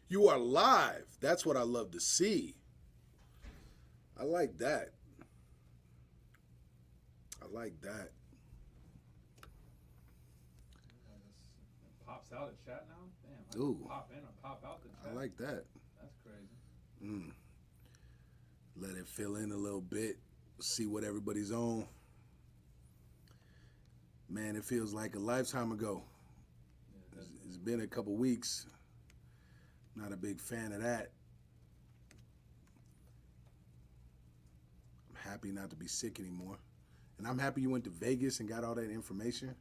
You are live. That's what I love to see. I like that. I like that. It pops out at chat now. Damn, I can Ooh, pop in or pop out the I chat. like that. That's crazy. Mm. Let it fill in a little bit. See what everybody's on. Man, it feels like a lifetime ago. Yeah, It's been a couple weeks. Not a big fan of that. I'm happy not to be sick anymore. And I'm happy you went to Vegas and got all that information.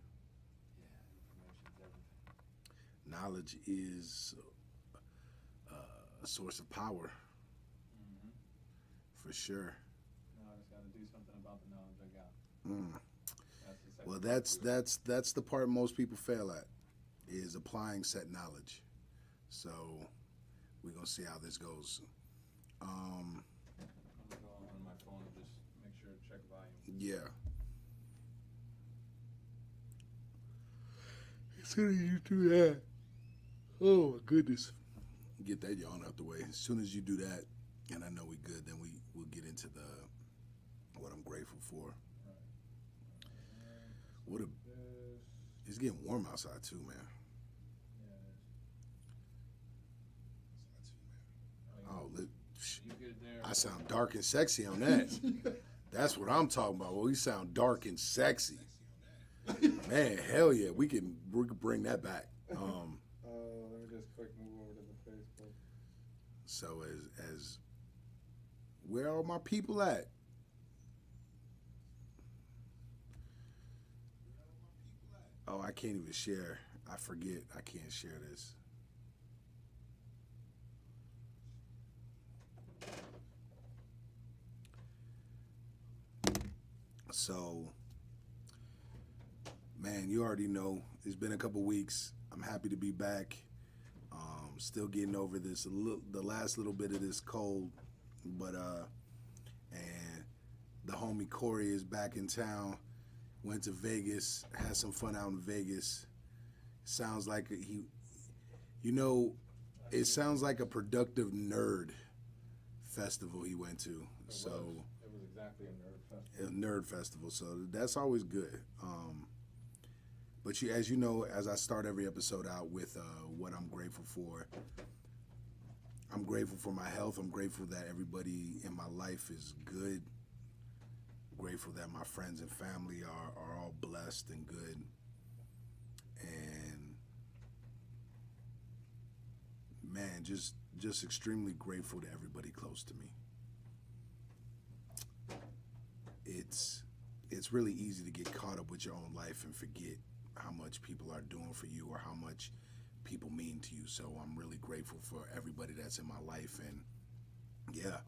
information's everything. Knowledge is a source of power, Mm-hmm. for sure. Now I just got to do something about the knowledge I got. Mm. That's the second Well, part that's to it. that's the part most people fail at, is applying set knowledge. So we're gonna see how this goes. I'm gonna go on my phone and just make sure to check volume. Yeah. As soon as you do that, oh my goodness, get that yawn out the way. As soon as you do that, and I know we good, then we'll get into the what I'm grateful for. What a This. It's getting warm outside too, man. Yeah, it is. Oh, look, You get there. I sound dark and sexy on that. That's what I'm talking about. Well, we sound dark and sexy. Man, hell yeah, we can bring that back. Let me just quick move over to the Facebook. So as where are my people at? Oh, I can't even share. I forget. I can't share this. So, man, you already know. It's been a couple weeks. I'm happy to be back. Still getting over this, the last little bit of this cold, but and the homie Corey is back in town. Went to Vegas, had some fun out in Vegas. Sounds like it sounds like a productive nerd festival he went to. It was exactly a nerd festival. A nerd festival, so that's always good. But as you know, as I start every episode out with what I'm grateful for, I'm grateful for my health. I'm grateful that everybody in my life is good. Grateful that my friends and family are all blessed and good. And man, just extremely grateful to everybody close to me. It's really easy to get caught up with your own life and forget how much people are doing for you or how much people mean to you. So I'm really grateful for everybody that's in my life, and yeah,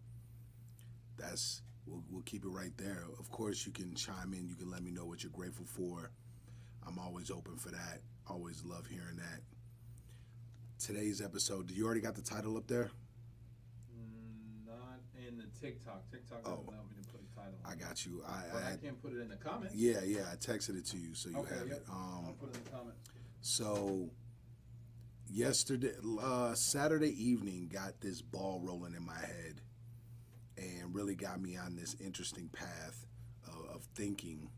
we'll keep it right there. Of course, you can chime in. You can let me know what you're grateful for. I'm always open for that. Always love hearing that. Today's episode, do you already got the title up there? Not in the TikTok. TikTok doesn't allow me to put a title. I got you. But I can put it in the comments. Yeah, I texted it to you, so you Okay, have yep. it. I'll put it in the comments. So yesterday, Saturday evening, got this ball rolling in my head, and really got me on this interesting path of thinking.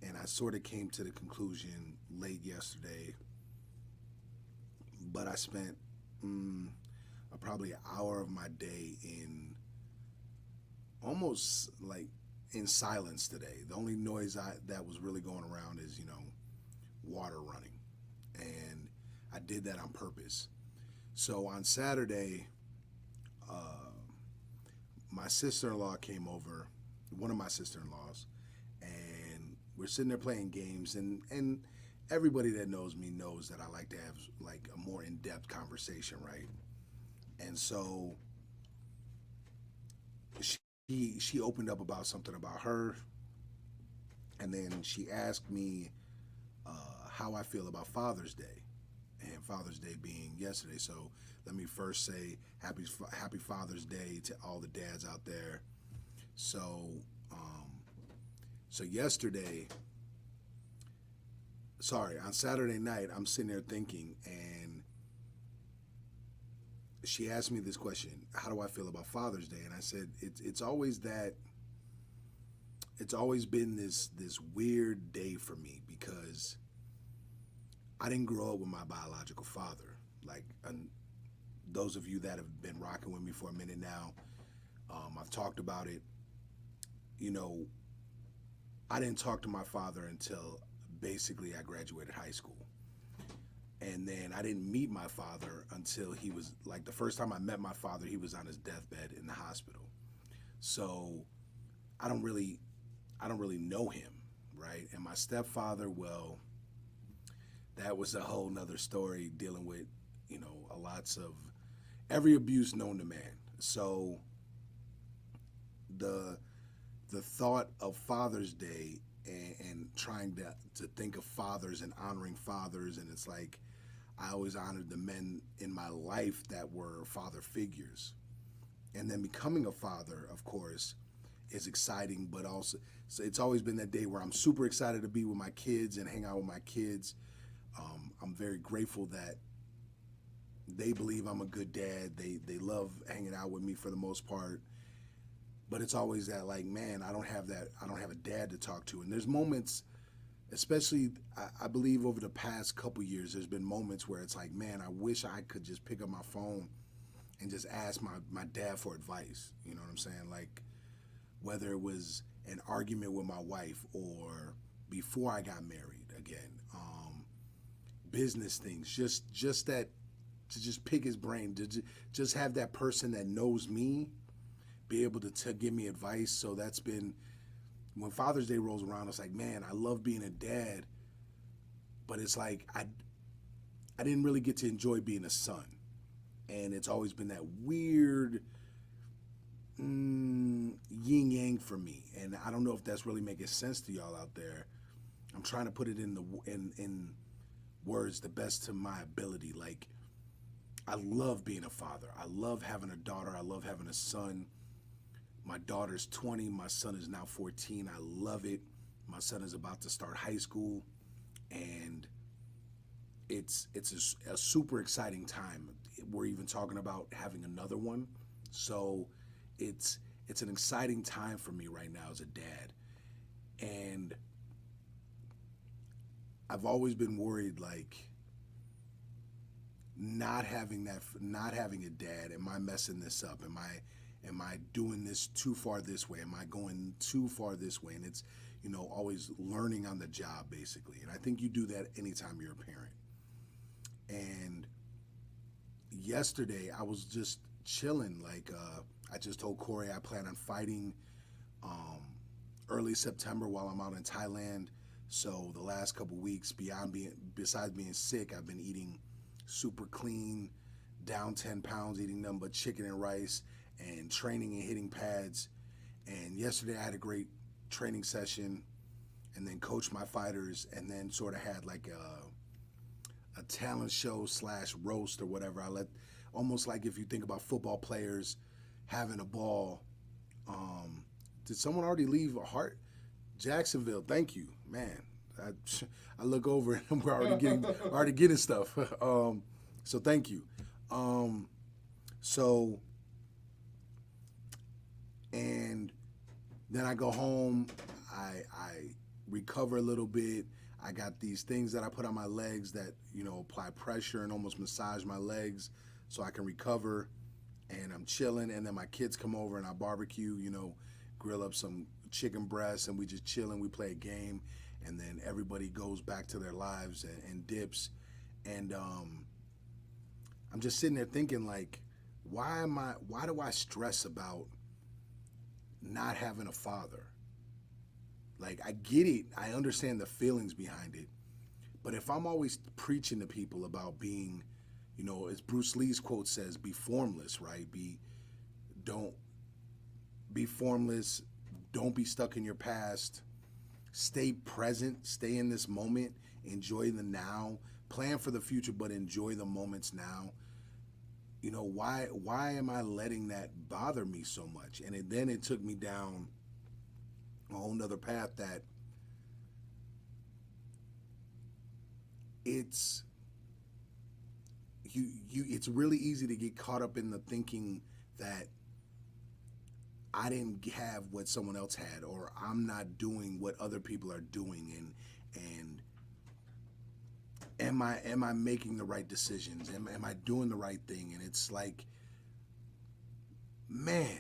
And I sort of came to the conclusion late yesterday, but I spent probably an hour of my day in almost like in silence today. The only noise that was really going around is, water running. And I did that on purpose. So on Saturday, my sister-in-law came over, one of my sister-in-laws, and we're sitting there playing games, and everybody that knows me knows that I like to have like a more in-depth conversation, right? And so she opened up about something about her, and then she asked me how I feel about Father's Day, and Father's Day being yesterday. So let me first say happy Father's Day to all the dads out there. So yesterday, on Saturday night, I'm sitting there thinking, and she asked me this question: how do I feel about Father's Day? And I said it's always that. It's always been this weird day for me because I didn't grow up with my biological father. Like, those of you that have been rocking with me for a minute now, I've talked about it. You know, I didn't talk to my father until basically I graduated high school. And then I didn't meet my father until he was, like, the first time I met my father, he was on his deathbed in the hospital. So I don't really know him, right? And my stepfather, well, that was a whole nother story, dealing with, you know, lots of every abuse known to man. So the thought of Father's Day and trying to think of fathers and honoring fathers, and it's like I always honored the men in my life that were father figures. And then becoming a father, of course, is exciting, but also so it's always been that day where I'm super excited to be with my kids and hang out with my kids. I'm very grateful that they believe I'm a good dad. They love hanging out with me for the most part. But it's always that, like, man, I don't have a dad to talk to. And there's moments, especially I believe over the past couple years, there's been moments where it's like, man, I wish I could just pick up my phone and just ask my dad for advice. You know what I'm saying? Like, whether it was an argument with my wife or before I got married again, business things, just that, to just pick his brain, to just have that person that knows me be able to give me advice. So that's been, when Father's Day rolls around, it's like, man, I love being a dad, but it's like I didn't really get to enjoy being a son. And it's always been that weird yin yang for me. And I don't know if that's really making sense to y'all out there. I'm trying to put it in words the best to my ability. Like, I love being a father. I love having a daughter. I love having a son. My daughter's 20. My son is now 14. I love it. My son is about to start high school, and it's a super exciting time. We're even talking about having another one. So it's an exciting time for me right now as a dad. And I've always been worried, like, not having a dad. Am I messing this up? Am I doing this too far this way? Am I going too far this way? And it's, you know, always learning on the job, basically. And I think you do that anytime you're a parent. And yesterday I was just chilling. Like, I just told Corey I plan on fighting early September while I'm out in Thailand. So the last couple weeks, besides being sick, I've been eating super clean, down 10 pounds, eating nothing but chicken and rice, and training and hitting pads. And yesterday I had a great training session, and then coached my fighters, and then sort of had like a talent show / roast or whatever. Almost like if you think about football players having a ball. Did someone already leave Jacksonville? Thank you, man. I look over and we're already getting stuff. So thank you. And then I go home. I recover a little bit. I got these things that I put on my legs that, you know, apply pressure and almost massage my legs so I can recover. And I'm chilling, and then my kids come over and I barbecue, you know, grill up some chicken breasts, and we just chill and we play a game, and then everybody goes back to their lives and dips. And I'm just sitting there thinking, like, why do I stress about not having a father? Like, I get it, I understand the feelings behind it, but if I'm always preaching to people about being, you know, as Bruce Lee's quote says, be formless, right? Don't be formless. Don't be stuck in your past. Stay present. Stay in this moment. Enjoy the now. Plan for the future, but enjoy the moments now. You know, why am I letting that bother me so much? And then it took me down a whole nother path that it's really easy to get caught up in the thinking that I didn't have what someone else had, or I'm not doing what other people are doing, and am I making the right decisions? Am I doing the right thing? And it's like, man,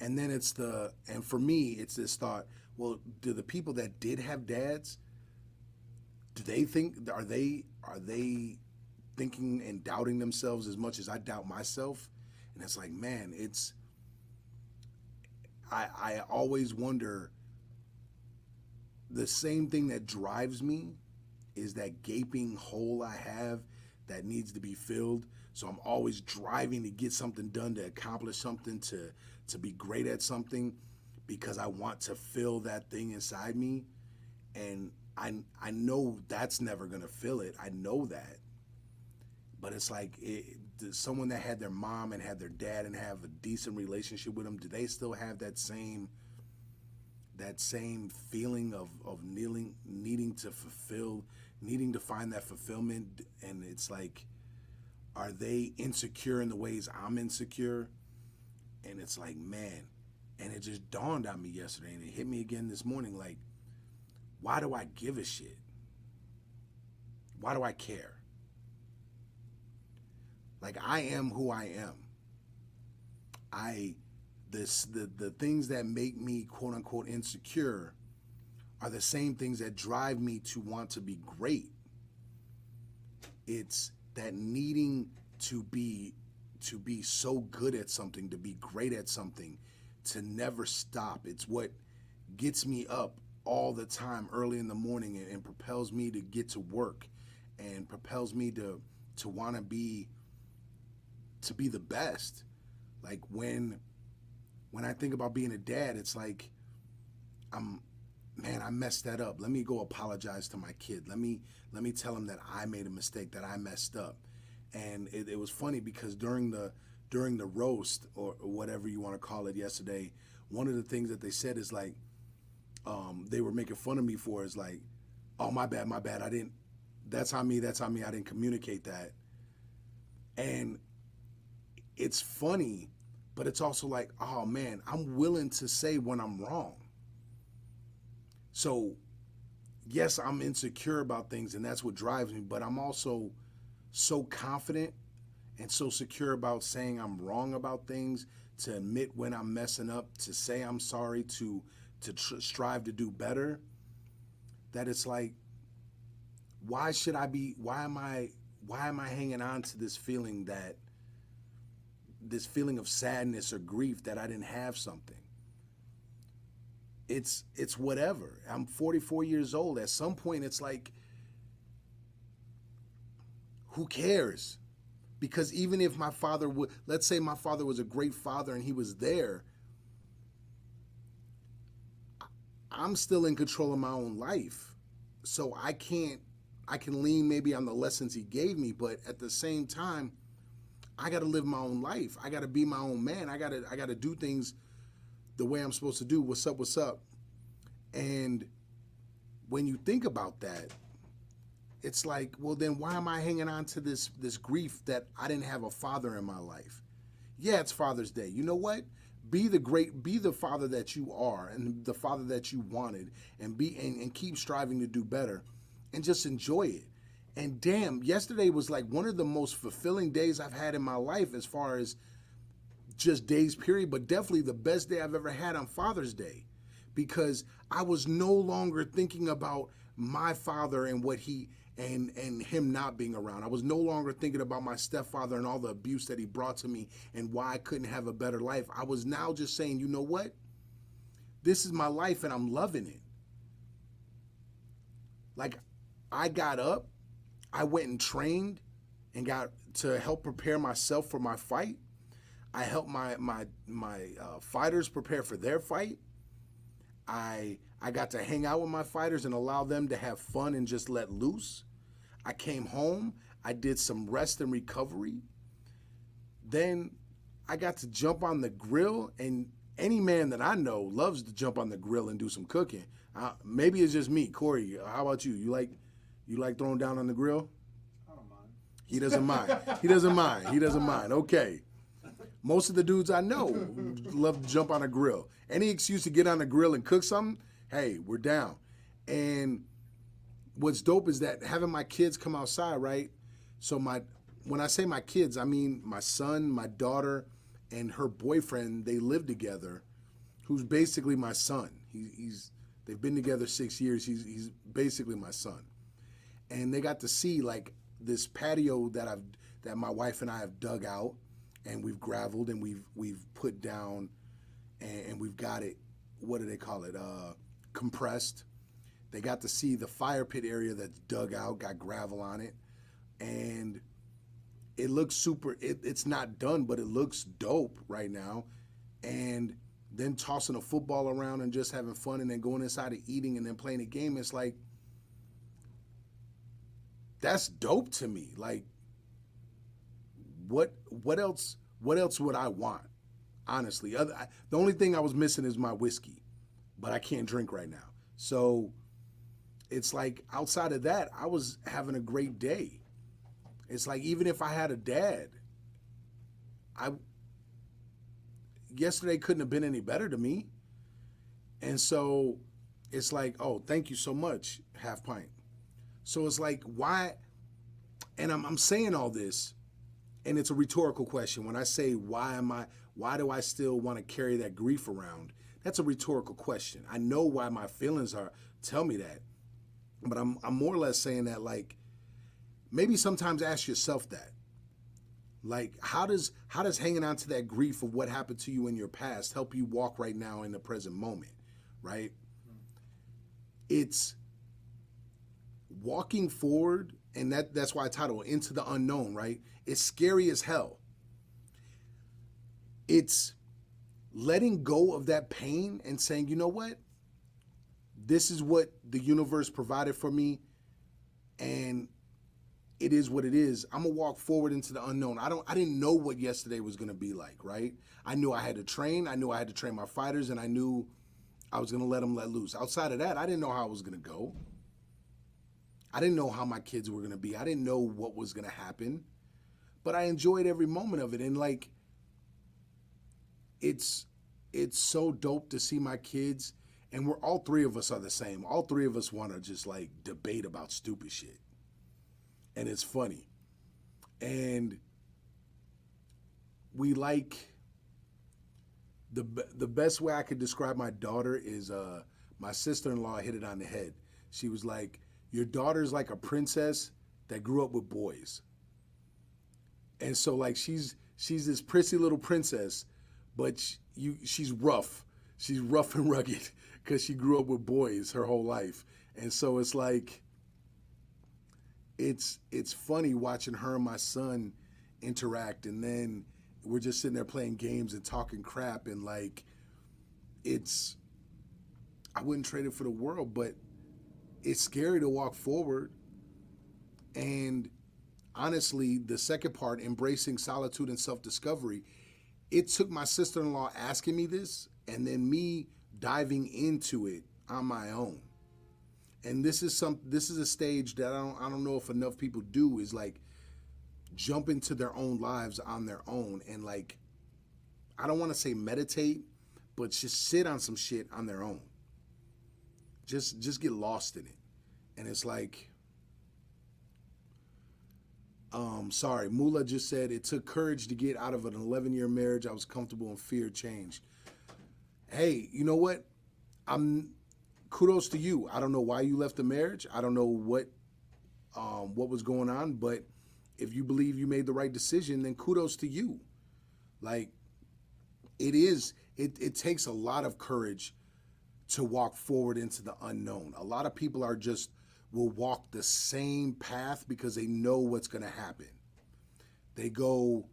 and then and for me, it's this thought, well, do the people that did have dads, do they think, are they thinking and doubting themselves as much as I doubt myself? And it's like, man, I always wonder, the same thing that drives me is that gaping hole I have that needs to be filled. So I'm always driving to get something done, to accomplish something, to be great at something, because I want to fill that thing inside me. And I know that's never gonna fill it. I know that. But it's like, someone that had their mom and had their dad and have a decent relationship with them, do they still have that same feeling of needing to fulfill, needing to find that fulfillment? And it's like, are they insecure in the ways I'm insecure? And it's like, man, and it just dawned on me yesterday, and it hit me again this morning, like, why do I give a shit? Why do I care? Like, I am who I am. The things that make me quote unquote insecure are the same things that drive me to want to be great. It's that needing to be so good at something, to be great at something, to never stop. It's what gets me up all the time early in the morning, and propels me to get to work, and propels me to want to be the best. Like, when I think about being a dad, it's like, I messed that up. Let me go apologize to my kid. Let me tell him that I made a mistake, that I messed up. And it was funny, because during the roast, or whatever you want to call it, yesterday, one of the things that they said is like, they were making fun of me for, is like, oh, my bad, that's on me, I didn't communicate that. And it's funny, but it's also like, oh man, I'm willing to say when I'm wrong. So yes, I'm insecure about things, and that's what drives me, but I'm also so confident and so secure about saying I'm wrong about things, to admit when I'm messing up, to say I'm sorry, to strive to do better, that it's like, why am I hanging on to this feeling of sadness or grief that I didn't have something? It's whatever. I'm 44 years old. At some point, it's like, who cares? Because even if my father let's say my father was a great father and he was there, I'm still in control of my own life. So I can lean maybe on the lessons he gave me, but at the same time, I got to live my own life. I got to be my own man. I got to do things the way I'm supposed to do. What's up? And when you think about that, it's like, well, then why am I hanging on to this grief that I didn't have a father in my life? Yeah, it's Father's Day. You know what? Be the father that you are, and the father that you wanted, and keep striving to do better, and just enjoy it. And damn, yesterday was like one of the most fulfilling days I've had in my life, as far as just days period, but definitely the best day I've ever had on Father's Day, because I was no longer thinking about my father and what he and him not being around. I was no longer thinking about my stepfather and all the abuse that he brought to me and why I couldn't have a better life. I was now just saying, you know what? This is my life and I'm loving it. Like, I got up, I went and trained and got to help prepare myself for my fight. I helped my fighters prepare for their fight. I got to hang out with my fighters and allow them to have fun and just let loose. I came home, I did some rest and recovery. Then I got to jump on the grill, and any man that I know loves to jump on the grill and do some cooking. Maybe it's just me. Corey, how about you? You like throwing down on the grill? I don't mind. He doesn't mind. He doesn't mind. He doesn't mind. Okay. Most of the dudes I know love to jump on a grill. Any excuse to get on the grill and cook something, hey, we're down. And what's dope is that having my kids come outside, right? So when I say my kids, I mean my son, my daughter, and her boyfriend. They live together, who's basically my son. They've been together 6 years. He's basically my son. And they got to see like this patio that my wife and I have dug out, and we've gravelled and we've put down, and we've got it. What do they call it? Compressed. They got to see the fire pit area that's dug out, got gravel on it, and it looks super. It's not done, but it looks dope right now. And then tossing a football around and just having fun, and then going inside and eating and then playing a game. It's like, that's dope to me. Like, what else would I want? Honestly, the only thing I was missing is my whiskey, but I can't drink right now. So it's like, outside of that, I was having a great day. It's like, even if I had a dad, yesterday couldn't have been any better to me. And so it's like, oh, thank you so much, Half Pint. So it's like, why? And I'm saying all this, and it's a rhetorical question. When I say, why do I still want to carry that grief around? That's a rhetorical question. I know why my feelings tell me that. But I'm more or less saying that, like, maybe sometimes ask yourself that. Like, how does hanging on to that grief of what happened to you in your past help you walk right now in the present moment, right? It's walking forward, and that's why I titled Into the Unknown, right? It's scary as hell. It's letting go of that pain and saying, you know what? This is what the universe provided for me, and it is what it is. I'm gonna walk forward into the unknown. I didn't know what yesterday was gonna be like, right? I knew I had to train. I knew I had to train my fighters, and I knew I was gonna let them let loose. Outside of that, I didn't know how it was gonna go. I didn't know how my kids were gonna be. I didn't know what was gonna happen, but I enjoyed every moment of it. And like, it's so dope to see my kids, and all three of us are the same. All three of us want to just like debate about stupid shit. And it's funny. And we like, the best way I could describe my daughter is my sister-in-law hit it on the head. She was like, your daughter's like a princess that grew up with boys. And so like she's this prissy little princess, but she's rough. She's rough and rugged because she grew up with boys her whole life. And so it's like, it's funny watching her and my son interact, and then we're just sitting there playing games and talking crap, and like, I wouldn't trade it for the world, but it's scary to walk forward. And honestly, the second part, embracing solitude and self-discovery, it took my sister-in-law asking me this and then me diving into it on my own. And this is a stage that I don't know if enough people do, is like jump into their own lives on their own, and like, I don't want to say meditate, but just sit on some shit on their own. Just get lost in it. And it's like, sorry, Mula just said, it took courage to get out of an 11-year marriage. I was comfortable and feared change. Hey, you know what? Kudos to you. I don't know why you left the marriage. I don't know what was going on, but if you believe you made the right decision, then kudos to you. Like, it takes a lot of courage to walk forward into the unknown. A lot of people will walk the same path because they know what's going to happen. They go,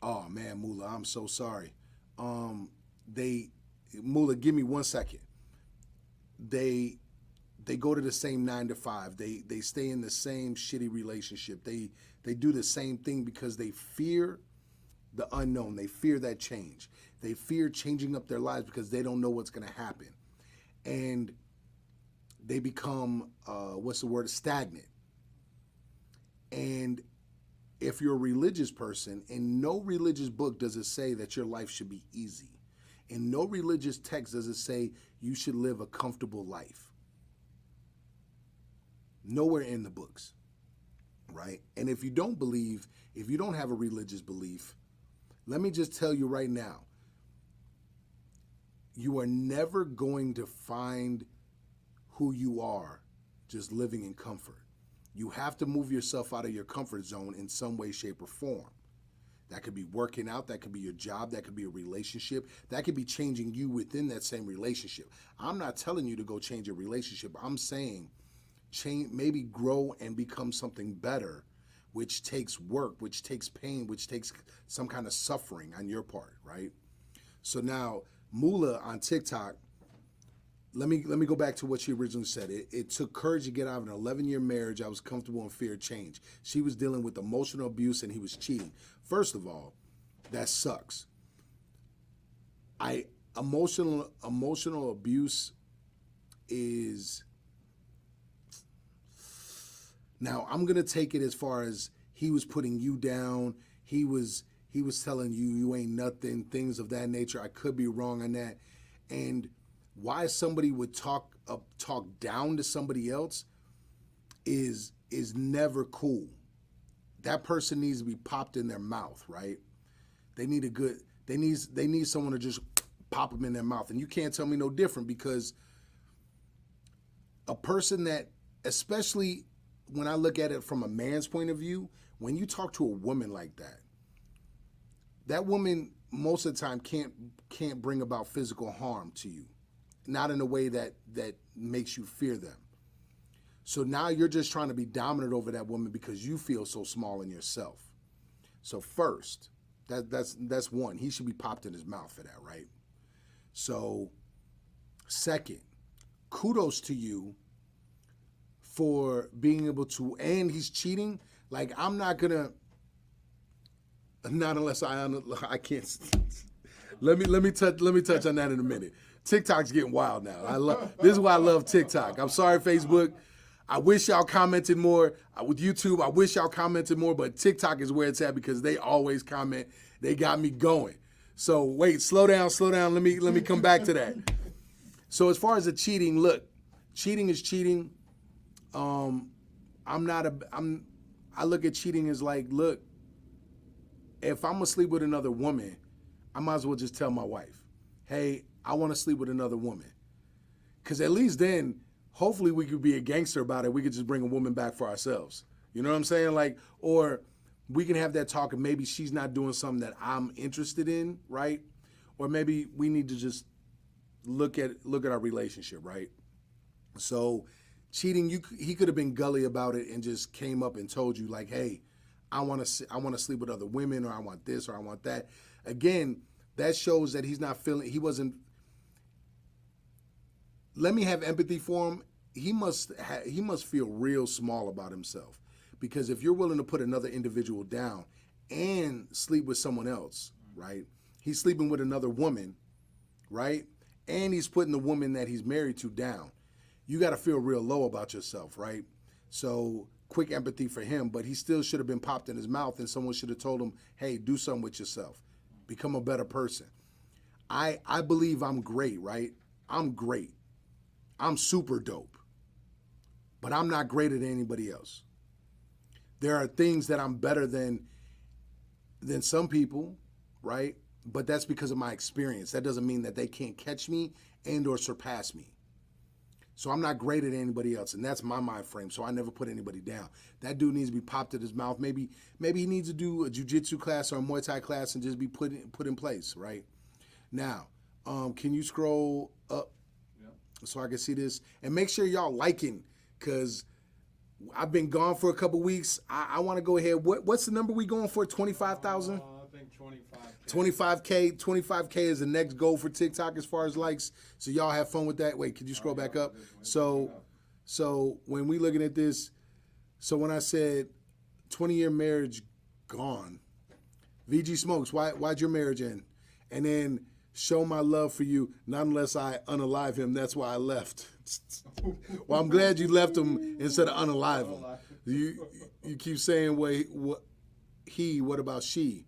oh man, Mula, I'm so sorry. Mula, give me 1 second. They go to the same 9 to 5. They stay in the same shitty relationship. They do the same thing because they fear the unknown. They fear that change. They fear changing up their lives because they don't know what's going to happen. And they become, stagnant. And if you're a religious person, in no religious book does it say that your life should be easy. In no religious text does it say you should live a comfortable life. Nowhere in the books, right? And if you don't believe, if you don't have a religious belief, let me just tell you right now, you are never going to find who you are just living in comfort. You have to move yourself out of your comfort zone in some way, shape, or form. That could be working out, that could be your job, that could be a relationship, that could be changing you within that same relationship. I'm not telling you to go change your relationship. I'm saying change, maybe grow and become something better, which takes work, which takes pain, which takes some kind of suffering on your part, right? So now, Mula on TikTok, let me go back to what she originally said. It took courage to get out of an 11-year marriage. I was comfortable and feared change. She was dealing with emotional abuse and he was cheating. First of all, that sucks. Emotional abuse is, now I'm gonna take it as far as he was putting you down. He was telling you ain't nothing, things of that nature. I could be wrong on that. And why somebody would talk down to somebody else is never cool. That person needs to be popped in their mouth, right? They need someone to just pop them in their mouth. And you can't tell me no different, because a person that, especially when I look at it from a man's point of view, when you talk to a woman like that, that woman most of the time can't bring about physical harm to you. Not in a way that makes you fear them. So now you're just trying to be dominant over that woman because you feel so small in yourself. So first, that's one. He should be popped in his mouth for that, right? So second, kudos to you for being able to, and he's cheating. Like, I'm not gonna, not unless I can't. Let me touch on that in a minute. TikTok's getting wild now. This is why I love TikTok. I'm sorry, Facebook. I wish y'all commented more. With YouTube, I wish y'all commented more, but TikTok is where it's at because they always comment. They got me going. So wait, slow down. Let me come back to that. So as far as the cheating, look, cheating is cheating. I look at cheating as like, look, if I'm gonna sleep with another woman, I might as well just tell my wife, hey, I want to sleep with another woman. Because at least then, hopefully we could be a gangster about it. We could just bring a woman back for ourselves. You know what I'm saying? Like, or we can have that talk and maybe she's not doing something that I'm interested in, right? Or maybe we need to just look at our relationship, right? So cheating, he could have been gully about it and just came up and told you like, hey, I want to sleep with other women, or I want this, or I want that. Again, that shows that he's not feeling, he wasn't, let me have empathy for him. He must feel real small about himself, because if you're willing to put another individual down and sleep with someone else, right? He's sleeping with another woman, right? And he's putting the woman that he's married to down. You got to feel real low about yourself, right? So quick empathy for him, but he still should have been popped in his mouth and someone should have told him, hey, do something with yourself. Become a better person. I believe I'm great, right? I'm great. I'm super dope. But I'm not greater than anybody else. There are things that I'm better than some people, right? But that's because of my experience. That doesn't mean that they can't catch me and or surpass me. So I'm not greater than anybody else, and that's my mind frame, so I never put anybody down. That dude needs to be popped in his mouth. Maybe he needs to do a jiu-jitsu class or a Muay Thai class and just be put in place, right? Now, can you scroll up so I can see this? And make sure y'all liking, because I've been gone for a couple weeks. I want to go ahead. What's the number we going for? 25,000? I think 25K. 25K is the next goal for TikTok as far as likes. So y'all have fun with that. Wait, could you scroll back up? So when we looking at this, so when I said 20-year marriage gone, VG Smokes, why'd your marriage end? And then show my love for you, not unless I unalive him. That's why I left. Well, I'm glad you left him instead of unalive him. You keep saying, what about she?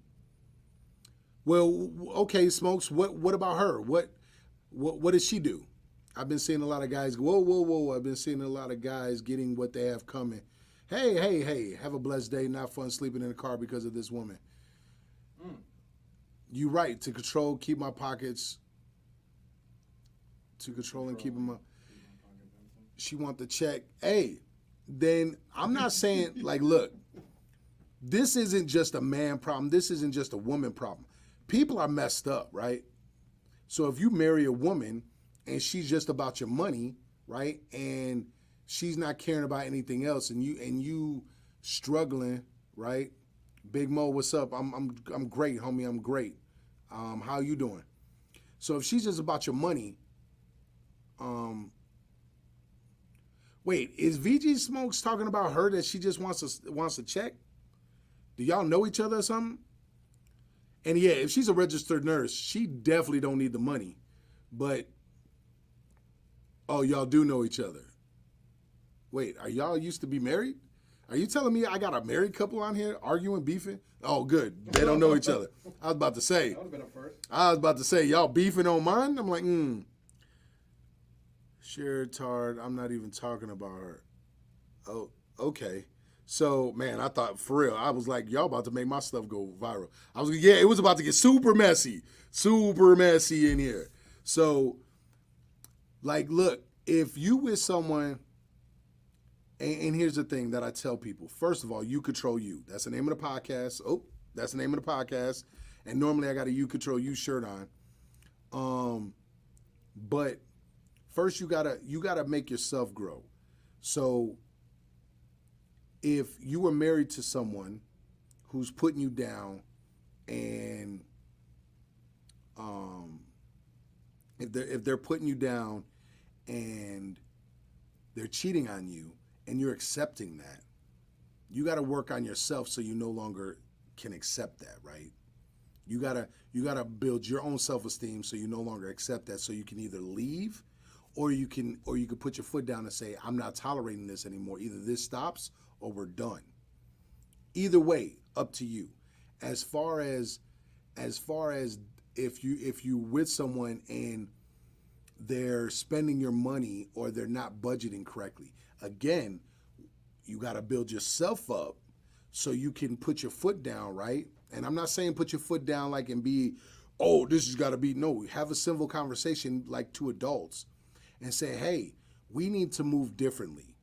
Well, okay, Smokes. What about her? What does she do? I've been seeing a lot of guys. Whoa! I've been seeing a lot of guys getting what they have coming. Hey! Have a blessed day. Not fun sleeping in the car because of this woman. You right to control, keep my pockets. To control and keep them up. She want the check. Hey, then I'm not saying like, look, this isn't just a man problem. This isn't just a woman problem. People are messed up, right? So if you marry a woman and she's just about your money, right, and she's not caring about anything else, and you struggling, right? Big Mo, what's up? I'm great, homie. I'm great. How you doing? So if she's just about your money, wait, is VG Smokes talking about her that she just wants to check? Do y'all know each other or something? And yeah, if she's a registered nurse, she definitely don't need the money. But, oh, y'all do know each other. Wait, are y'all used to be married? Are you telling me I got a married couple on here arguing, beefing? Oh, good. They don't know each other. I was about to say. That would have been a first. I was about to say, y'all beefing on mine? I'm like, Sure, Tard, I'm not even talking about her. Oh, okay. So, man, I thought, for real, I was like, y'all about to make my stuff go viral. I was, yeah, it was about to get super messy in here. So, like, look, if you with someone, and here's the thing that I tell people. First of all, you control you. That's the name of the podcast. Oh, that's the name of the podcast. And normally I got a You Control You shirt on. But first you gotta make yourself grow. So if you were married to someone who's putting you down, and if they're putting you down and they're cheating on you and you're accepting that, you got to work on yourself so you no longer can accept that, right? You gotta build your own self-esteem so you no longer accept that, so you can either leave or you can put your foot down and say, I'm not tolerating this anymore. Either this stops or we're done. Either way, up to you. As far as if you with someone and they're spending your money or they're not budgeting correctly, again, you got to build yourself up so you can put your foot down, right? And I'm not saying put your foot down like and be, oh, this has got to be, no, have a civil conversation like two adults and say, hey, we need to move differently,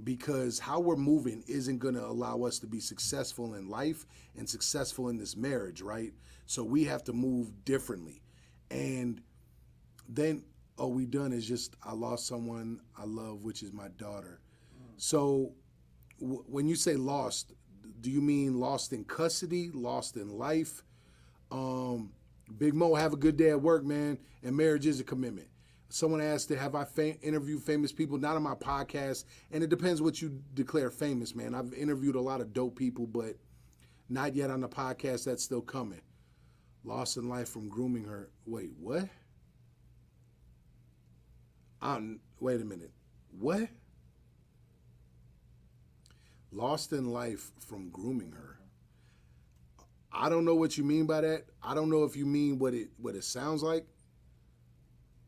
because how we're moving isn't going to allow us to be successful in life and successful in this marriage, right? So we have to move differently. And then all we done is just, I lost someone I love, which is my daughter. So when you say lost, do you mean lost in custody, lost in life? Big Mo, have a good day at work, man. And marriage is a commitment. Someone asked, have I interviewed famous people? Not on my podcast. And it depends what you declare famous, man. I've interviewed a lot of dope people, but not yet on the podcast. That's still coming. Lost in life from grooming her. Wait, what? Wait a minute. What? Lost in life from grooming her. I don't know what you mean by that. I don't know if you mean what it sounds like.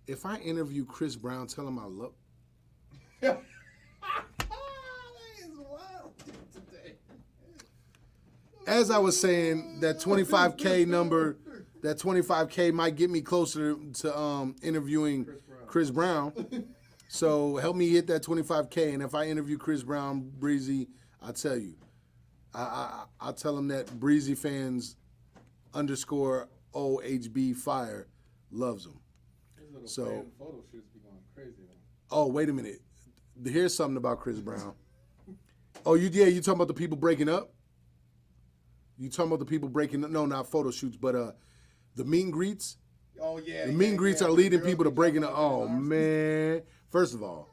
If I interview Chris Brown, tell him I love. That is wild today. As I was saying, that 25K number, that 25K might get me closer to interviewing Chris Brown. So help me hit that 25K. And if I interview Chris Brown, Breezy, I'll tell you. I'll tell him that Breezy fans _OHB Fire loves him. So, photo shoots be going crazy though. Oh, wait a minute. Here's something about Chris Brown. Oh, you talking about the people breaking up? You talking about the people breaking up? No, not photo shoots, but the meet and greets. Oh yeah. The meet and greets are leading people to breaking up. Oh man. First of all,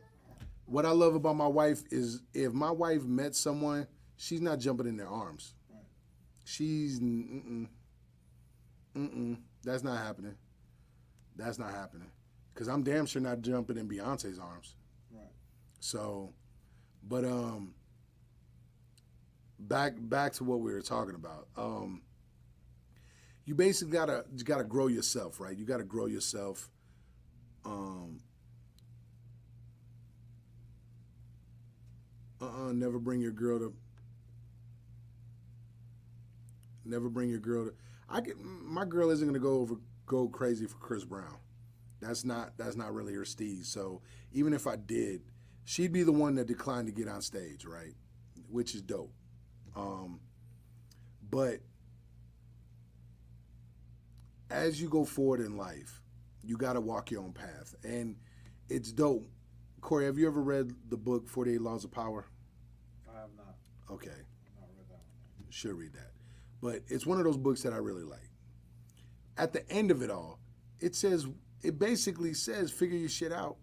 what I love about my wife is if my wife met someone, she's not jumping in their arms. Right. She's that's not happening. That's not happening. Because I'm damn sure not jumping in Beyonce's arms. Right. So, but back to what we were talking about. You basically gotta grow yourself, right? You gotta grow yourself. Never bring your girl to. Never bring your girl to. My girl isn't gonna go crazy for Chris Brown. That's not really her steez. So even if I did, she'd be the one that declined to get on stage, right? Which is dope. But as you go forward in life, you got to walk your own path. And it's dope. Corey, have you ever read the book 48 Laws of Power? I have not. Okay. I've not read that one. Should read that. But it's one of those books that I really like. At the end of it all, it basically says, figure your shit out.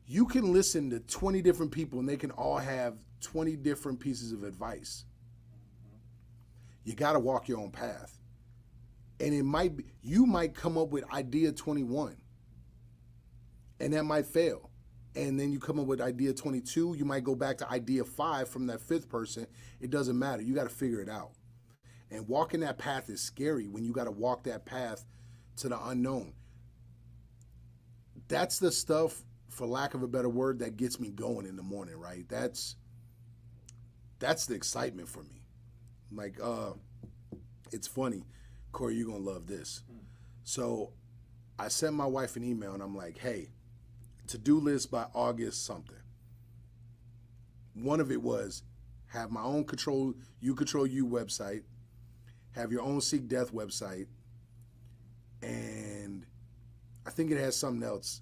You can listen to 20 different people and they can all have 20 different pieces of advice. You got to walk your own path. And you might come up with idea 21 and that might fail. And then you come up with idea 22, you might go back to idea 5 from that fifth person. It doesn't matter. You got to figure it out. And walking that path is scary when you got to walk that path to the unknown. That's the stuff, for lack of a better word, that gets me going in the morning, right? That's the excitement for me. Like, it's funny. Corey, you're going to love this. So I sent my wife an email and I'm like, hey, to-do list by August something. One of it was have my own You Control You website, have your own Seek Death website, and I think it has something else,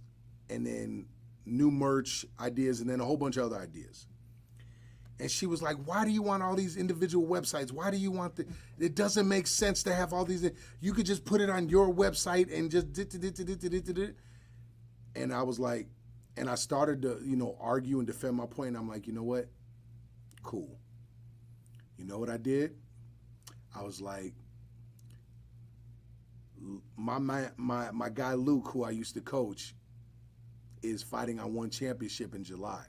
and then new merch ideas, and then a whole bunch of other ideas. And she was like, why do you want all these individual websites? Why do you want it doesn't make sense to have all these. You could just put it on your website and just and I was like, and I started to, argue and defend my point. And I'm like, you know what? Cool. You know what I did? I was like, my guy Luke, who I used to coach, is fighting on one championship in July.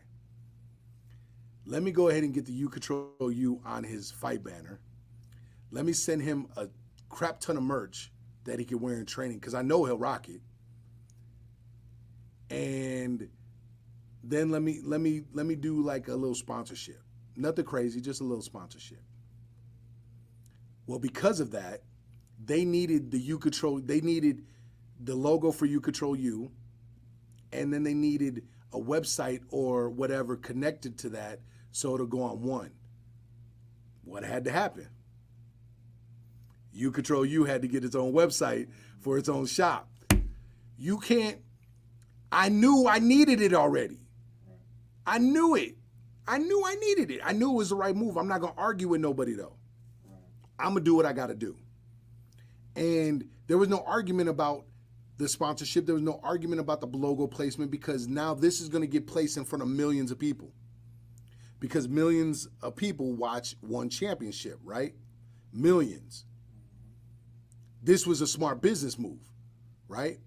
Let me go ahead and get the You Control You on his fight banner. Let me send him a crap ton of merch that he can wear in training because I know he'll rock it. And then let me do like a little sponsorship. Nothing crazy, just a little sponsorship. Well, because of that, they needed they needed the logo for You Control You, and then they needed a website or whatever connected to that so it'll go on one. What had to happen? You Control You had to get its own website for its own shop. You can't. I knew I needed it already. I knew it. I knew I needed it. I knew it was the right move. I'm not going to argue with nobody, though. I'm going to do what I got to do. And there was no argument about the sponsorship. There was no argument about the logo placement because now this is going to get placed in front of millions of people. Because millions of people watch one championship, right? Millions. This was a smart business move, right?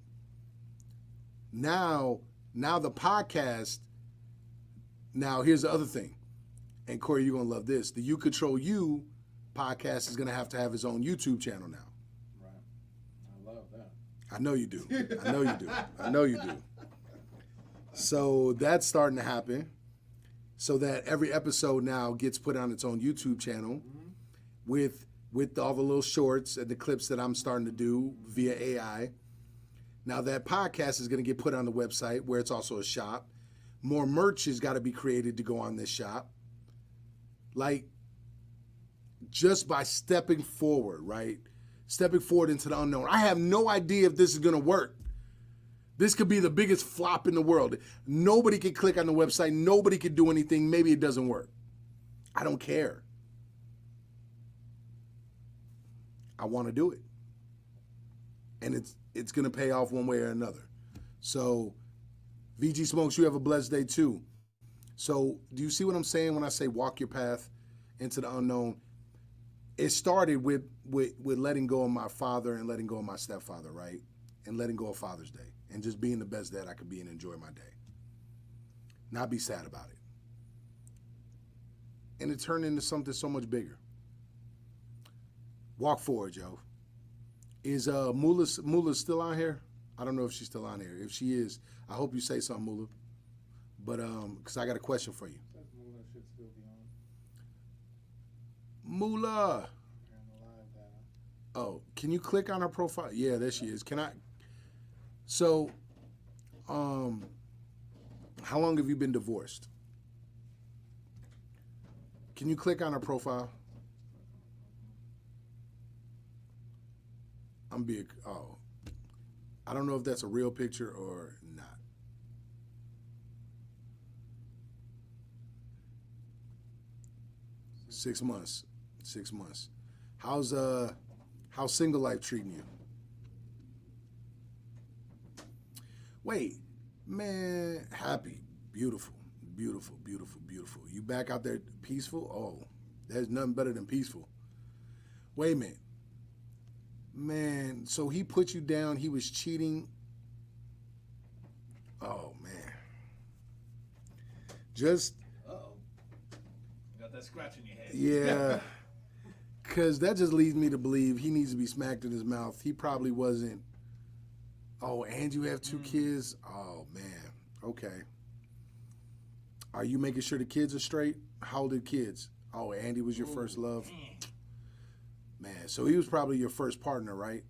Now the podcast, now here's the other thing. And Corey, you're going to love this. The You Control You podcast is going to have its own YouTube channel now. Right. I love that. I know you do. I know you do. I know you do. So that's starting to happen. So that every episode now gets put on its own YouTube channel with all the little shorts and the clips that I'm starting to do via AI. Now that podcast is going to get put on the website where it's also a shop. More merch has got to be created to go on this shop. Like, just by stepping forward, right? Stepping forward into the unknown. I have no idea if this is going to work. This could be the biggest flop in the world. Nobody can click on the website. Nobody can do anything. Maybe it doesn't work. I don't care. I want to do it. And it's going to pay off one way or another. So, VG Smokes, you have a blessed day too. So, do you see what I'm saying when I say walk your path into the unknown? It started with letting go of my father and letting go of my stepfather, right? And letting go of Father's Day. And just being the best dad I could be and enjoy my day. Not be sad about it. and it turned into something so much bigger. Walk forward, Joe. Is Mula still on here? I don't know if she's still on here. If she is, I hope you say something, Mula. But because I got a question for you. Says Mula should still be on. Mula. You're on the live data. Oh, can you click on her profile? Yeah, there she is. Can I? So, how long have you been divorced? Can you click on her profile? I don't know if that's a real picture or not. Six months. How's single life treating you? Wait, man, happy, beautiful. You back out there peaceful? Oh, there's nothing better than peaceful. Wait a minute. Man, so he put you down, he was cheating. Oh, man. Just. Uh-oh. You got that scratch in your head. Yeah. Because that just leads me to believe he needs to be smacked in his mouth. He probably wasn't. Oh, and you have two kids? Oh, man. Okay. Are you making sure the kids are straight? How old are the kids? Oh, Andy was your first love? Man, so he was probably your first partner, right?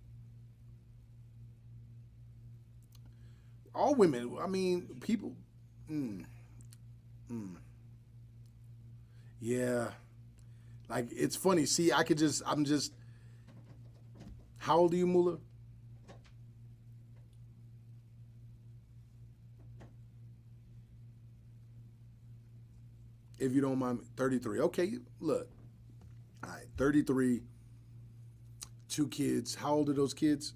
All women, I mean, people. Yeah. Like, it's funny. See, I'm just. How old are you, Mula? If you don't mind, 33. Okay, look. All right, 33, two kids. How old are those kids?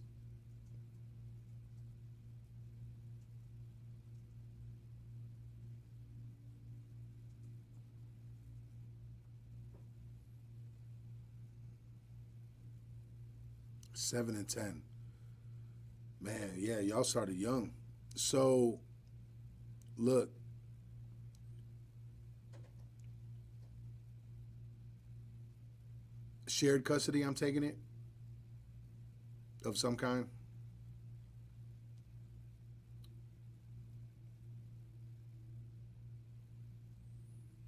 Seven and 10. Man, yeah, y'all started young. So, look. Shared custody, I'm taking it? Of some kind?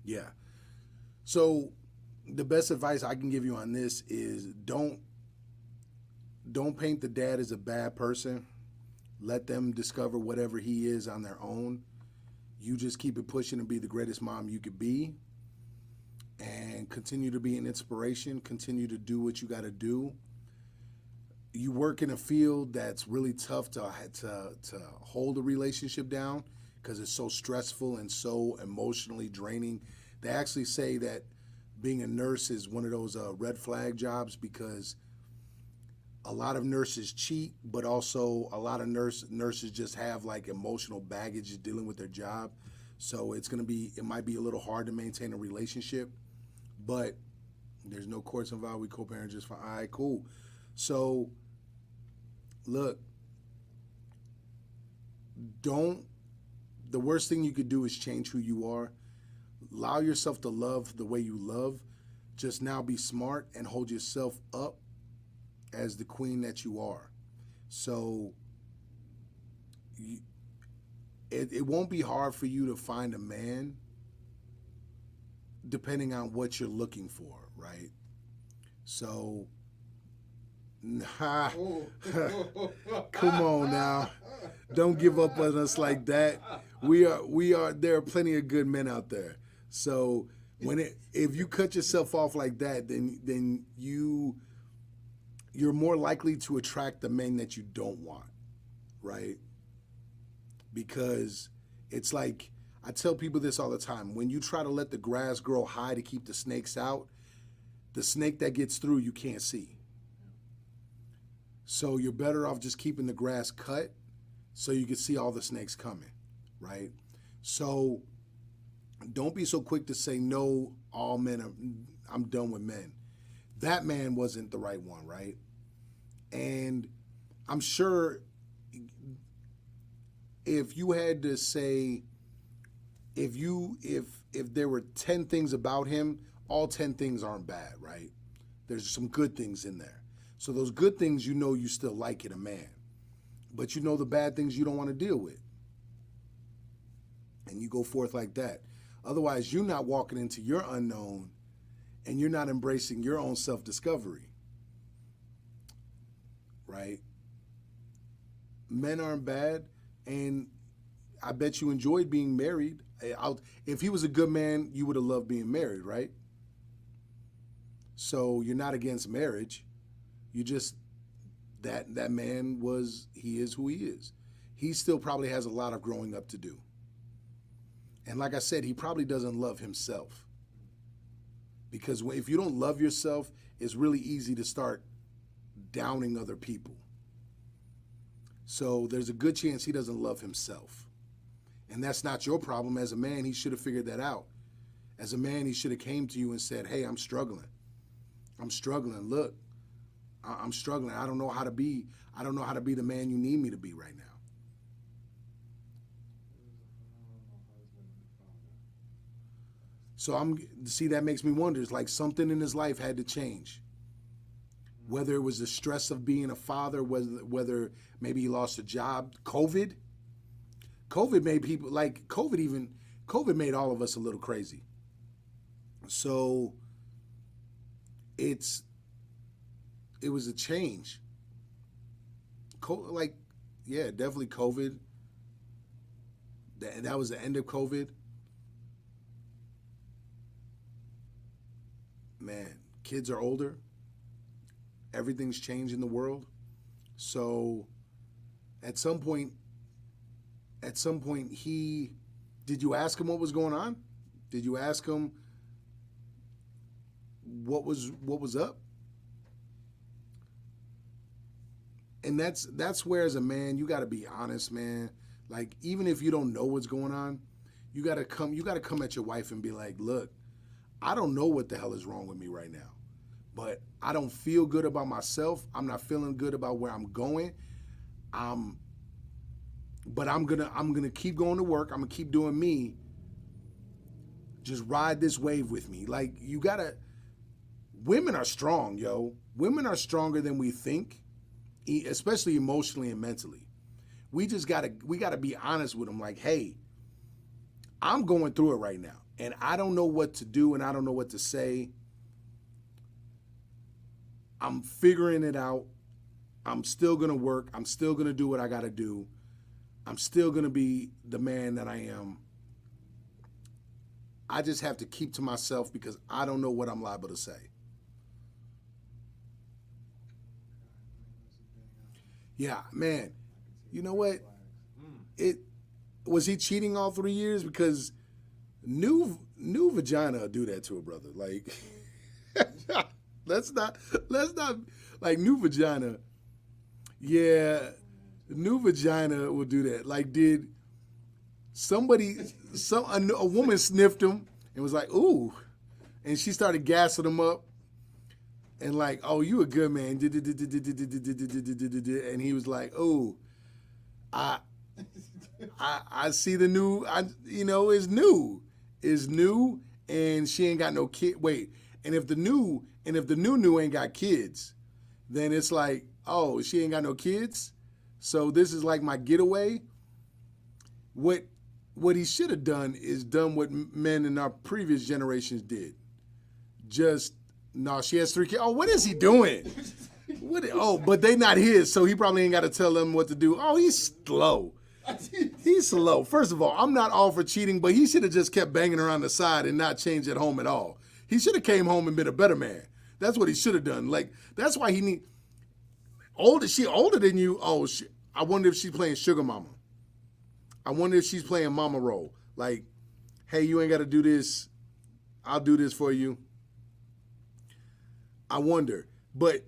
Yeah. So the best advice I can give you on this is don't paint the dad as a bad person. Let them discover whatever he is on their own. You just keep it pushing and be the greatest mom you could be. And continue to be an inspiration. Continue to do what you got to do. You work in a field that's really tough to hold a relationship down because it's so stressful and so emotionally draining. They actually say that being a nurse is one of those red flag jobs because a lot of nurses cheat, but also a lot of nurses just have like emotional baggage dealing with their job. So it might be a little hard to maintain a relationship, but there's no courts involved. We co-parent just fine. All right, cool. So look, the worst thing you could do is change who you are. Allow yourself to love the way you love. Just now be smart and hold yourself up as the queen that you are. So it won't be hard for you to find a man depending on what you're looking for, right? So, come on now. Don't give up on us like that. There are plenty of good men out there. So if you cut yourself off like that, then you're more likely to attract the men that you don't want, right? Because it's like, I tell people this all the time. When you try to let the grass grow high to keep the snakes out, the snake that gets through you can't see. So you're better off just keeping the grass cut so you can see all the snakes coming, right? So don't be so quick to say, no, all men, I'm done with men. That man wasn't the right one, right? And I'm sure if you had to say, if there were 10 things about him, all 10 things aren't bad, right? There's some good things in there. So those good things, you know, you still like in a man. But you know the bad things you don't want to deal with. And you go forth like that. Otherwise, you're not walking into your unknown and you're not embracing your own self-discovery. Right? Men aren't bad, and I bet you enjoyed being married. If he was a good man, you would have loved being married, right? So you're not against marriage. You just, that man he is who he is. He still probably has a lot of growing up to do. And like I said, he probably doesn't love himself. Because if you don't love yourself, it's really easy to start downing other people. So there's a good chance he doesn't love himself. And that's not your problem. As a man, he should have figured that out. As a man, he should have came to you and said, hey, I'm struggling. I'm struggling. Look, I'm struggling. I don't know how to be the man you need me to be right now. So that makes me wonder. It's like something in his life had to change. Whether it was the stress of being a father, whether maybe he lost a job, COVID made people, like COVID made all of us a little crazy. So it was a change. Definitely COVID. That was the end of COVID. Man, kids are older. Everything's changed in the world. So at some point did you ask him what was going on? Did you ask him what was up? And that's where, as a man, you got to be honest, man. Like, even if you don't know what's going on, you got to come at your wife and be like, look, I don't know what the hell is wrong with me right now, but I don't feel good about myself. I'm not feeling good about where I'm going. But I'm gonna keep going to work. I'm gonna keep doing me. Just ride this wave with me. Like, women are strong, yo. Women are stronger than we think, especially emotionally and mentally. We gotta be honest with them. Like, hey, I'm going through it right now, and I don't know what to do, and I don't know what to say. I'm figuring it out. I'm still gonna work. I'm still gonna do what I gotta do. I'm still gonna be the man that I am. I just have to keep to myself because I don't know what I'm liable to say. Yeah, man. You know what? Was he cheating all 3 years? Because new vagina do that to a brother. Like, let's not like new vagina. Yeah, new vagina will do that. Like, did a woman sniffed him and was like, ooh, and she started gassing him up and like, oh, you a good man, and he was like, oh, I see the new, it's new, and she ain't got no kid. Wait, and if the new ain't got kids, then it's like, oh, she ain't got no kids, so this is like my getaway. What he should have done is done what men in our previous generations did. She has 3 kids. Oh, what is he doing? But they not his, so he probably ain't got to tell them what to do. Oh, he's slow. He's slow. First of all, I'm not all for cheating, but he should have just kept banging around the side and not changed at home at all. He should have came home and been a better man. That's what he should have done. Like, that's why she older than you. Oh, I wonder if she's playing sugar mama. I wonder if she's playing mama role. Like, hey, you ain't got to do this. I'll do this for you. I wonder. But,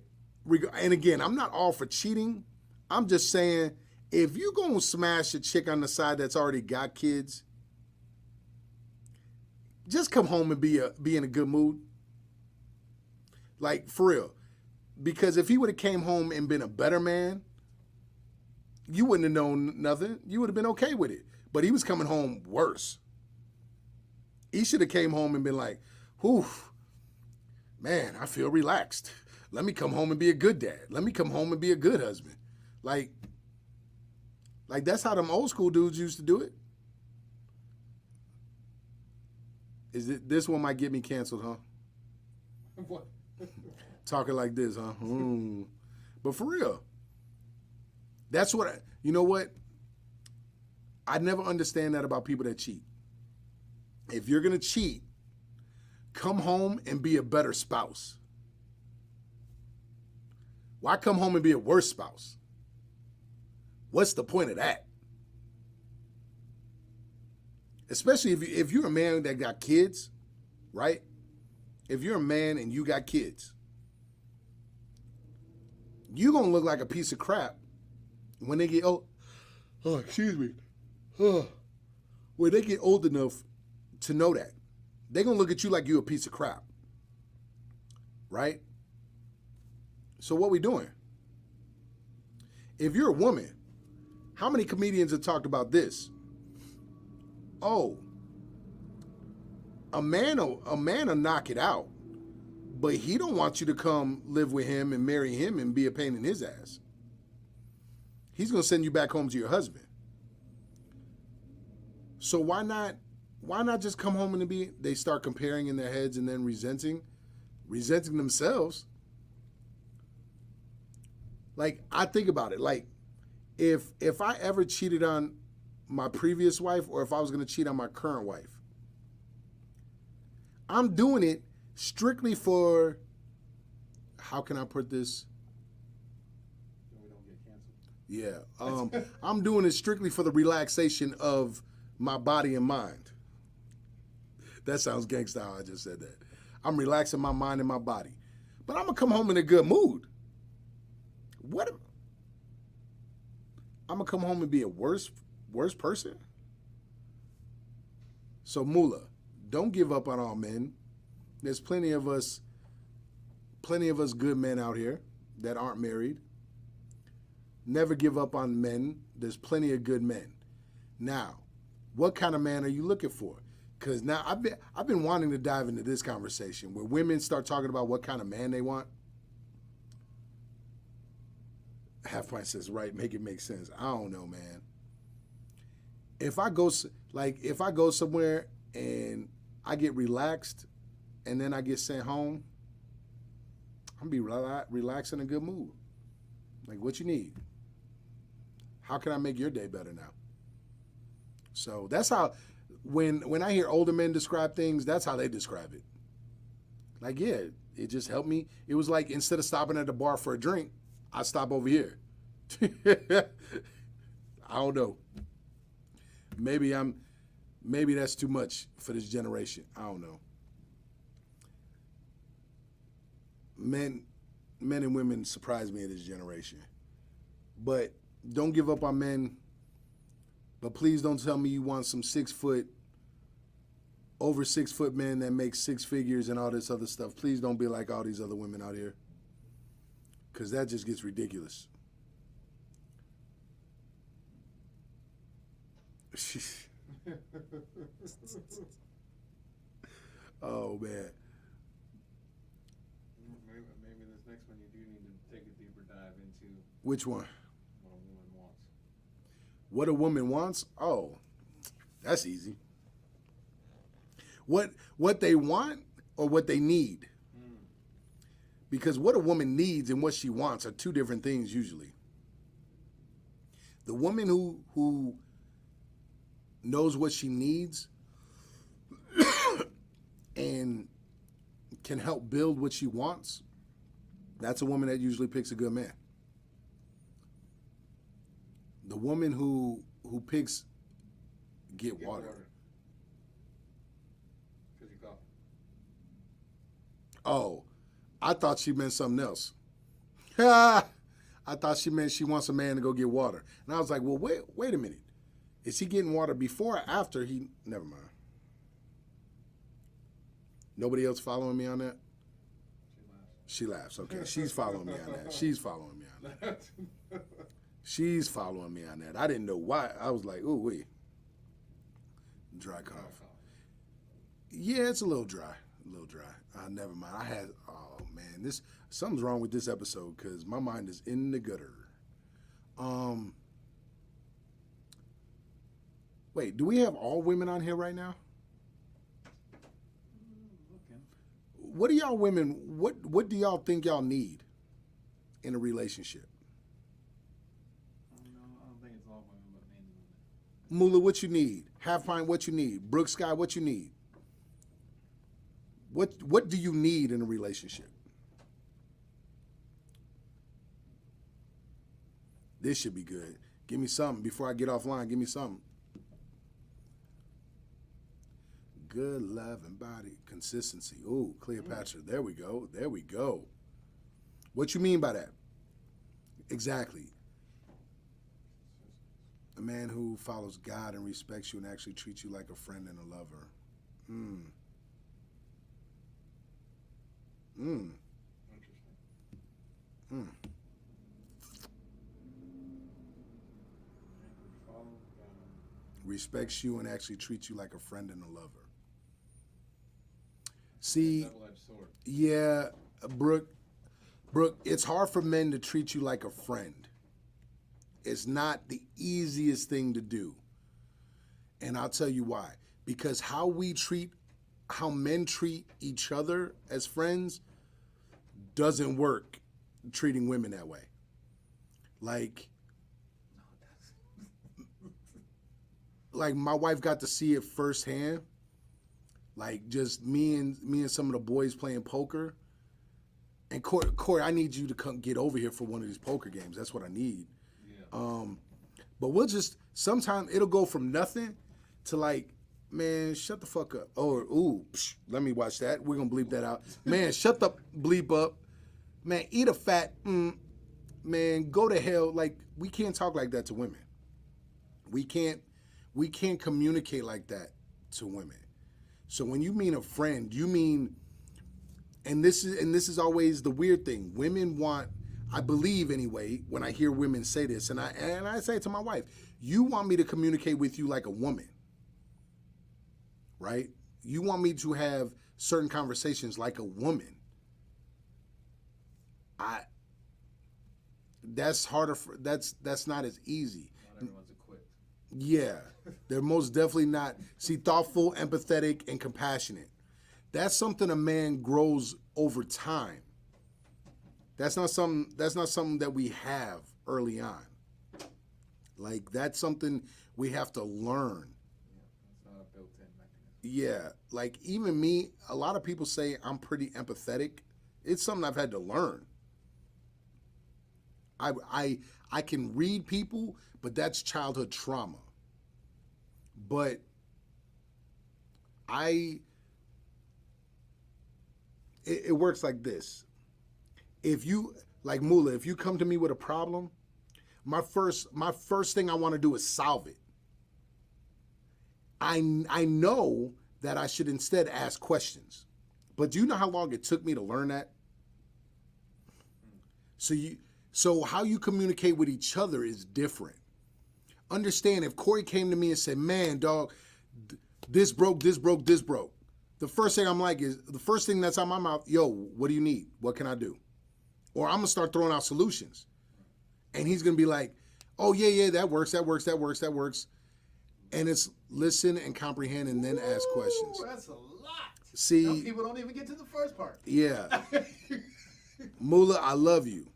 and again, I'm not all for cheating. I'm just saying, if you going to smash a chick on the side that's already got kids, just come home and be in a good mood. Like, for real. Because if he would have came home and been a better man, you wouldn't have known nothing. You would have been okay with it. But he was coming home worse. He should have came home and been like, whew, man, I feel relaxed. Let me come home and be a good dad. Let me come home and be a good husband. Like that's how them old school dudes used to do it. This one might get me canceled, huh? What? Talking like this, huh? But for real, that's what you know what? I never understand that about people that cheat. If you're going to cheat, come home and be a better spouse. Why come home and be a worse spouse? What's the point of that? Especially if you're a man that got kids, right? If you're a man and you got kids, you're going to look like a piece of crap when they get old. Oh, excuse me. When they get old enough to know that. They're going to look at you like you're a piece of crap. Right? So what we doing? If you're a woman, how many comedians have talked about this? Oh, a man will knock it out, but he don't want you to come live with him and marry him and be a pain in his ass. He's going to send you back home to your husband. So why not just come home and they start comparing in their heads and then resenting themselves. Like, I think about it. Like, if I ever cheated on my previous wife or if I was going to cheat on my current wife, I'm doing it strictly for, how can I put this? So we don't get canceled. Yeah. I'm doing it strictly for the relaxation of my body and mind. That sounds gangsta how I just said that. I'm relaxing my mind and my body. But I'm going to come home in a good mood. What? I'm going to come home and be a worse person? So, Mula, don't give up on all men. There's plenty of us good men out here that aren't married. Never give up on men. There's plenty of good men. Now, what kind of man are you looking for? Because now I've been wanting to dive into this conversation where women start talking about what kind of man they want. Half Pint says, right, make it make sense. I don't know, man. If I go somewhere and I get relaxed and then I get sent home, I'm going to be relaxed in a good mood. Like, what you need? How can I make your day better now? So that's how, when I hear older men describe things, that's how they describe it. Like, yeah, it just helped me. It was like, instead of stopping at the bar for a drink, I stop over here. I don't know. Maybe that's too much for this generation. I don't know. Men and women surprise me in this generation. But don't give up on men. But please don't tell me you want some over 6 foot men that make 6 figures and all this other stuff. Please don't be like all these other women out here. Because that just gets ridiculous. Oh, man. Maybe this next one you do need to take a deeper dive into. Which one? What a woman wants. What a woman wants? Oh, that's easy. What they want or what they need? Because what a woman needs and what she wants are two different things usually. The woman who knows what she needs and can help build what she wants, that's a woman that usually picks a good man. The woman who picks get water. Because you cough. Oh, I thought she meant something else. I thought she meant she wants a man to go get water. And I was like, well, wait a minute. Is he getting water before or after he... Never mind. Nobody else following me on that? She laughs. Okay, she's following me on that. She's following me on that. She's following me on that. I didn't know why. I was like, ooh, wait. Dry cough. Yeah, it's a little dry. A little dry. Never mind. Oh man, something's wrong with this episode because my mind is in the gutter. Wait, do we have all women on here right now? Looking. What do y'all women, what do y'all think y'all need in a relationship? I don't think it's all women, but mainly women. Mula, what you need? Half Pint, what you need? Brooke Sky, what you need? What do you need in a relationship? This should be good. Give me something before I get offline. Give me something. Good love and body consistency. Ooh, Cleopatra. There we go. There we go. What you mean by that? Exactly. A man who follows God and respects you and actually treats you like a friend and a lover. Interesting. Respects you and actually treats you like a friend and a lover. See, Double-edged sword. yeah, Brooke, it's hard for men to treat you like a friend. It's not the easiest thing to do. And I'll tell you why. Because how men treat each other as friends doesn't work treating women that way. Like my wife got to see it firsthand. Like just me and some of the boys playing poker. And Corey, I need you to come get over here for one of these poker games. That's what I need. Yeah. But we'll just, sometimes it'll go from nothing to like, man, shut the fuck up. Or, ooh, let me watch that. We're going to bleep that out. Man, shut the bleep up. Man, eat a fat, man, go to hell. Like, we can't talk like that to women. We can't communicate like that to women. So when you mean a friend, you mean, and this is always the weird thing. Women want, I believe anyway, when I hear women say this, and I say it to my wife, you want me to communicate with you like a woman, right? You want me to have certain conversations like a woman. That's harder. That's not as easy. Not everyone's equipped. Yeah, they're most definitely not. See, thoughtful, empathetic, and compassionate. That's something a man grows over time. That's not something that we have early on. Like, that's something we have to learn. Yeah, it's not a built-in mechanism. Yeah, like even me, a lot of people say I'm pretty empathetic. It's something I've had to learn. I can read people, but that's childhood trauma. But it works like this. If you, like Mula, if you come to me with a problem, my first thing I want to do is solve it. I know that I should instead ask questions. But do you know how long it took me to learn that? So how you communicate with each other is different. Understand, if Corey came to me and said, man, dog, this broke. The first thing that's out my mouth, yo, what do you need? What can I do? Or I'm going to start throwing out solutions. And he's going to be like, oh, yeah, that works. And it's listen and comprehend and then ask questions. That's a lot. See, Some people don't even get to the first part. Yeah. Mula, I love you.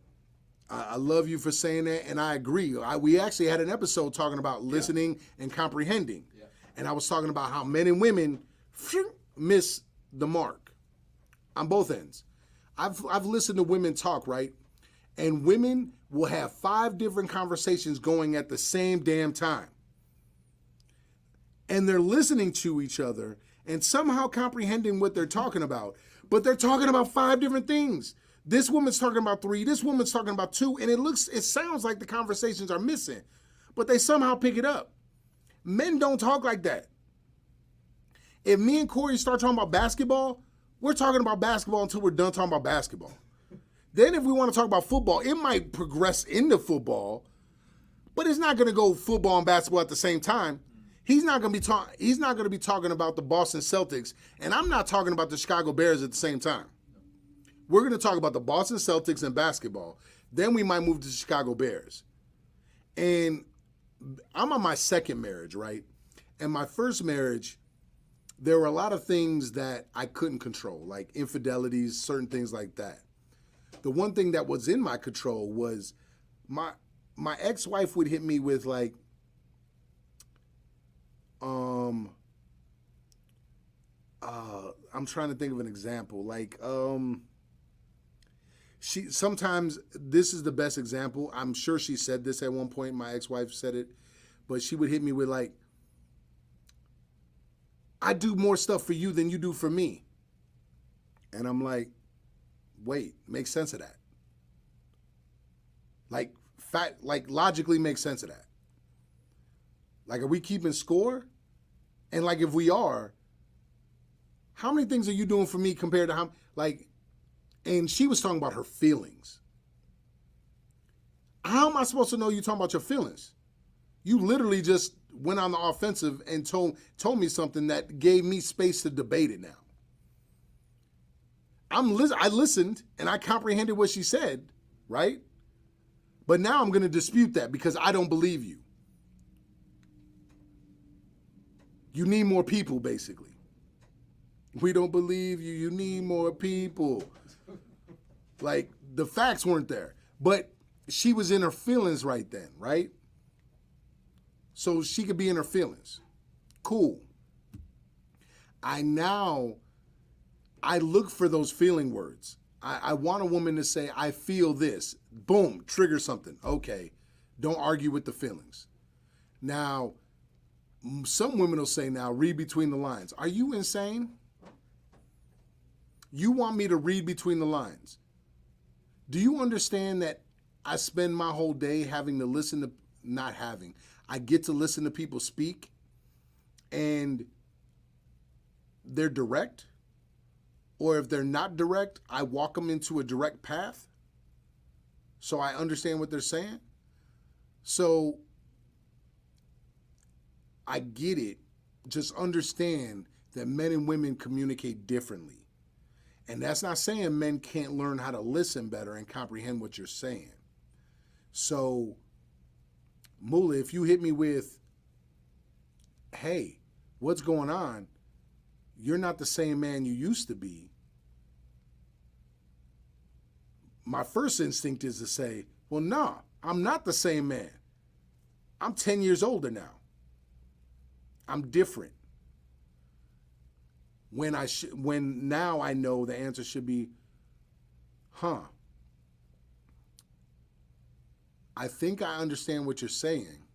I love you for saying that, and I agree. We actually had an episode talking about listening and comprehending. Yeah. And I was talking about how men and women miss the mark on both ends. I've listened to women talk, right? And women will have 5 different conversations going at the same damn time. And they're listening to each other and somehow comprehending what they're talking about. But they're talking about 5 different things. This woman's talking about 3, this woman's talking about 2, and it sounds like the conversations are missing. But they somehow pick it up. Men don't talk like that. If me and Corey start talking about basketball, we're talking about basketball until we're done talking about basketball. Then if we want to talk about football, it might progress into football, but it's not going to go football and basketball at the same time. He's not going to be talking about the Boston Celtics, and I'm not talking about the Chicago Bears at the same time. We're going to talk about the Boston Celtics and basketball. Then we might move to the Chicago Bears. And I'm on my second marriage, right? And my first marriage, there were a lot of things that I couldn't control, like infidelities, certain things like that. The one thing that was in my control was my ex-wife would hit me with like, I'm trying to think of an example. Like, she sometimes, this is the best example. I'm sure she said this at one point. My ex-wife said it, but she would hit me with like, I do more stuff for you than you do for me. And I'm like, wait, make sense of that. Like, logically make sense of that. Like, are we keeping score? And like, if we are, how many things are you doing for me compared to how, like, and she was talking about her feelings. How am I supposed to know you talking about your feelings? You literally just went on the offensive and told me something that gave me space to debate it now. I listened and I comprehended what she said, right? But now I'm going to dispute that because I don't believe you. You need more people, basically. We don't believe you. You need more people. Like, the facts weren't there. But she was in her feelings right then, right? So she could be in her feelings. Cool. I look for those feeling words. I want a woman to say, I feel this. Boom, trigger something. Okay, don't argue with the feelings. Now, some women will say now, read between the lines. Are you insane? You want me to read between the lines. Do you understand that I spend my whole day having to listen to, not having, I get to listen to people speak and they're direct? Or if they're not direct, I walk them into a direct path so I understand what they're saying. So I get it. Just understand that men and women communicate differently. And that's not saying men can't learn how to listen better and comprehend what you're saying. So, Mula, if you hit me with, hey, what's going on? You're not the same man you used to be. My first instinct is to say, well, no, I'm not the same man. I'm 10 years older now. I'm different. When now I know the answer should be, I think I understand what you're saying.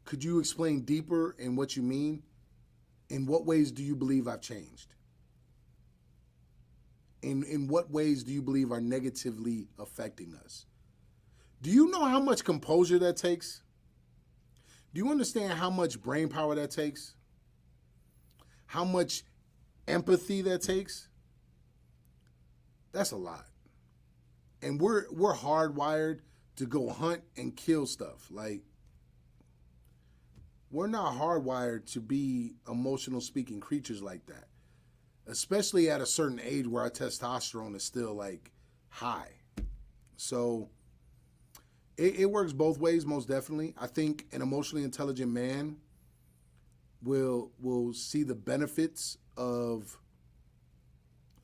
Could you explain deeper in what you mean? In what ways do you believe I've changed? In what ways do you believe are negatively affecting us? Do you know how much composure that takes? Do you understand how much brain power that takes? How much empathy that takes? That's a lot. And we're hardwired to go hunt and kill stuff. Like, we're not hardwired to be emotional speaking creatures like that. Especially at a certain age where our testosterone is still like high. So it works both ways, most definitely. I think an emotionally intelligent man will see the benefits of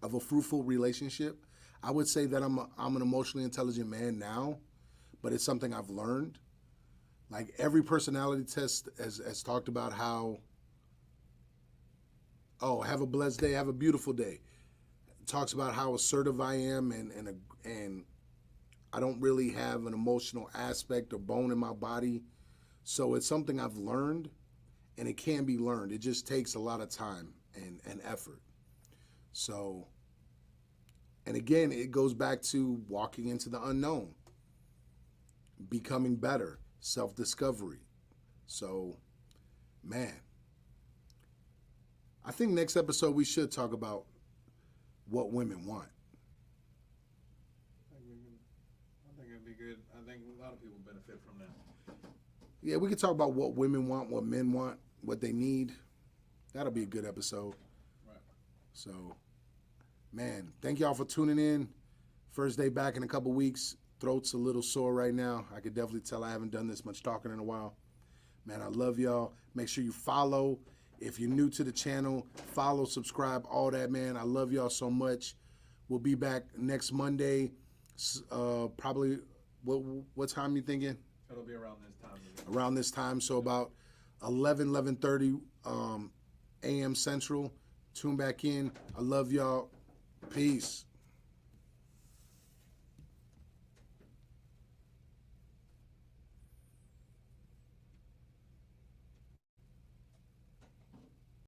a fruitful relationship. I would say that I'm an emotionally intelligent man now, but it's something I've learned. Like, every personality test has talked about how, oh, have a blessed day, have a beautiful day. It talks about how assertive I am and I don't really have an emotional aspect or bone in my body. So it's something I've learned, and it can be learned. It just takes a lot of time and effort. So, and again, it goes back to walking into the unknown, becoming better, self-discovery. So, man, I think next episode we should talk about what women want. I think it'd be good. I think a lot of people benefit from that. Yeah, we could talk about what women want, what men want, what they need. That'll be a good episode. Right. So, man, thank y'all for tuning in. First day back in a couple weeks. Throat's a little sore right now. I could definitely tell I haven't done this much talking in a while. Man, I love y'all. Make sure you follow. If you're new to the channel, follow, subscribe, all that, man. I love y'all so much. We'll be back next Monday. Probably, what time you thinking? It'll be around this time. Around this time, so about 11:30 a.m. Central. Tune back in. I love y'all. Peace.